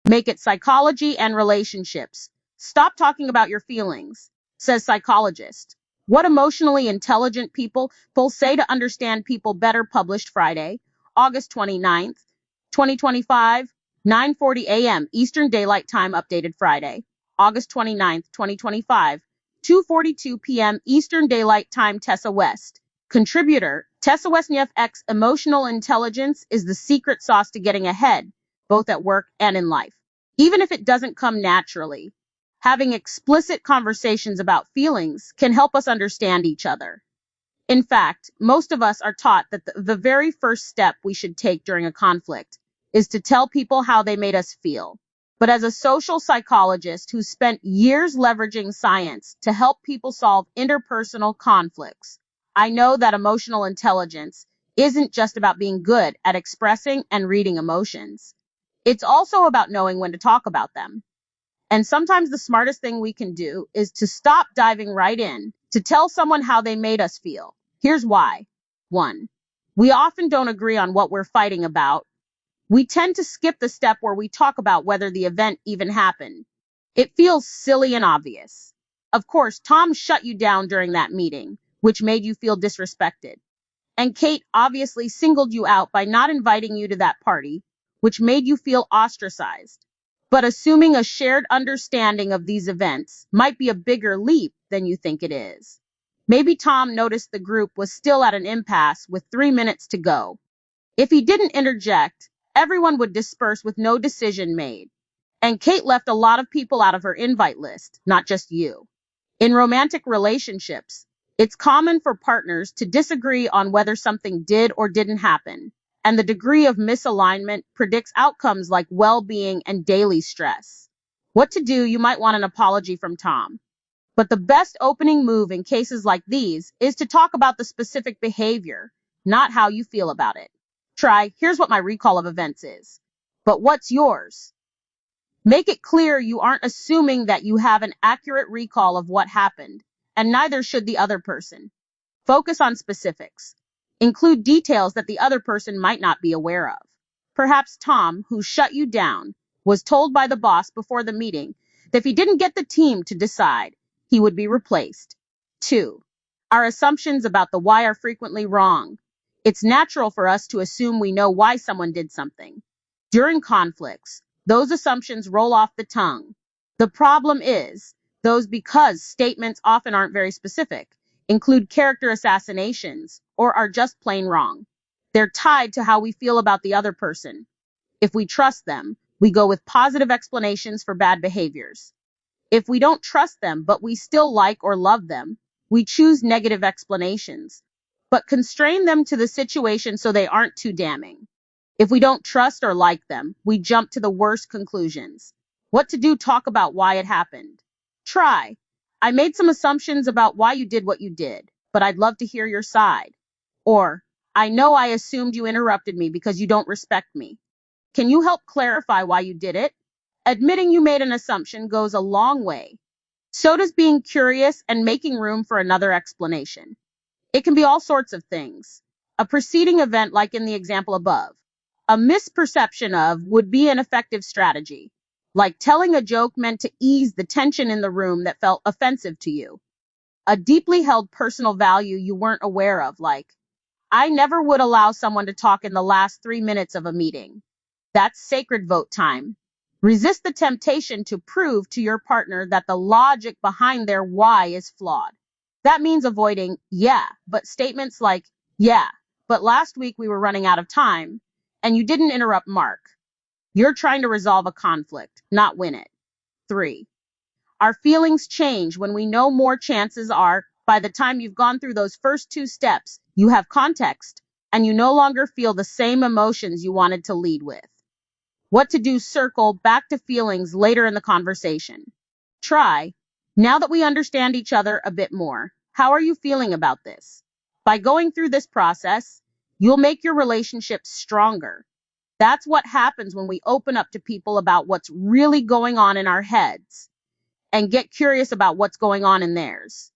Make it psychology and relationships. Stop talking about your feelings, says Psychologist. What emotionally intelligent people say to understand people better, published Friday, August 29th, 2025, 9:40 a.m. Eastern Daylight Time, updated Friday, August 29th, 2025, 2:42 p.m. Eastern Daylight Time. Tessa West. Contributor, Tessa Westniak X. Emotional intelligence is the secret sauce to getting ahead, both at work and in life. Even if it doesn't come naturally, having explicit conversations about feelings can help us understand each other. In fact, most of us are taught that the very first step we should take during a conflict is to tell people how they made us feel. But as a social psychologist who spent years leveraging science to help people solve interpersonal conflicts, I know that emotional intelligence isn't just about being good at expressing and reading emotions. It's also about knowing when to talk about them. And sometimes the smartest thing we can do is to stop diving right in, to tell someone how they made us feel. Here's why. 1. We often don't agree on what we're fighting about. We tend to skip the step where we talk about whether the event even happened. It feels silly and obvious. Of course, Tom shut you down during that meeting, which made you feel disrespected. And Kate obviously singled you out by not inviting you to that party, which made you feel ostracized. But assuming a shared understanding of these events might be a bigger leap than you think it is. Maybe Tom noticed the group was still at an impasse with 3 minutes to go. If he didn't interject, everyone would disperse with no decision made. And Kate left a lot of people out of her invite list, not just you. In romantic relationships, it's common for partners to disagree on whether something did or didn't happen, and the degree of misalignment predicts outcomes like well-being and daily stress. What to do? You might want an apology from Tom. But the best opening move in cases like these is to talk about the specific behavior, not how you feel about it. Try, here's what my recall of events is. But what's yours? Make it clear you aren't assuming that you have an accurate recall of what happened, and neither should the other person. Focus on specifics. Include details that the other person might not be aware of. Perhaps Tom, who shut you down, was told by the boss before the meeting that if he didn't get the team to decide, he would be replaced. 2. Our assumptions about the why are frequently wrong. It's natural for us to assume we know why someone did something. During conflicts, those assumptions roll off the tongue. The problem is, those because statements often aren't very specific, include character assassinations, or are just plain wrong. They're tied to how we feel about the other person. If we trust them, we go with positive explanations for bad behaviors. If we don't trust them, but we still like or love them, we choose negative explanations, but constrain them to the situation so they aren't too damning. If we don't trust or like them, we jump to the worst conclusions. What to do? Talk about why it happened. Try. I made some assumptions about why you did what you did, but I'd love to hear your side. Or, I know I assumed you interrupted me because you don't respect me. Can you help clarify why you did it? Admitting you made an assumption goes a long way. So does being curious and making room for another explanation. It can be all sorts of things. A preceding event, like in the example above. A misperception of would be an effective strategy, like telling a joke meant to ease the tension in the room that felt offensive to you. A deeply held personal value you weren't aware of, like, I never would allow someone to talk in the last 3 minutes of a meeting. That's sacred vote time. Resist the temptation to prove to your partner that the logic behind their why is flawed. That means avoiding, yeah, but statements like, yeah, but last week we were running out of time, and you didn't interrupt Mark. You're trying to resolve a conflict, not win it. 3. Our feelings change when we know more. Chances are, by the time you've gone through those first 2 steps, you have context, and you no longer feel the same emotions you wanted to lead with. What to do? Circle back to feelings later in the conversation. Try, now that we understand each other a bit more, how are you feeling about this? By going through this process, you'll make your relationship stronger. That's what happens when we open up to people about what's really going on in our heads and get curious about what's going on in theirs.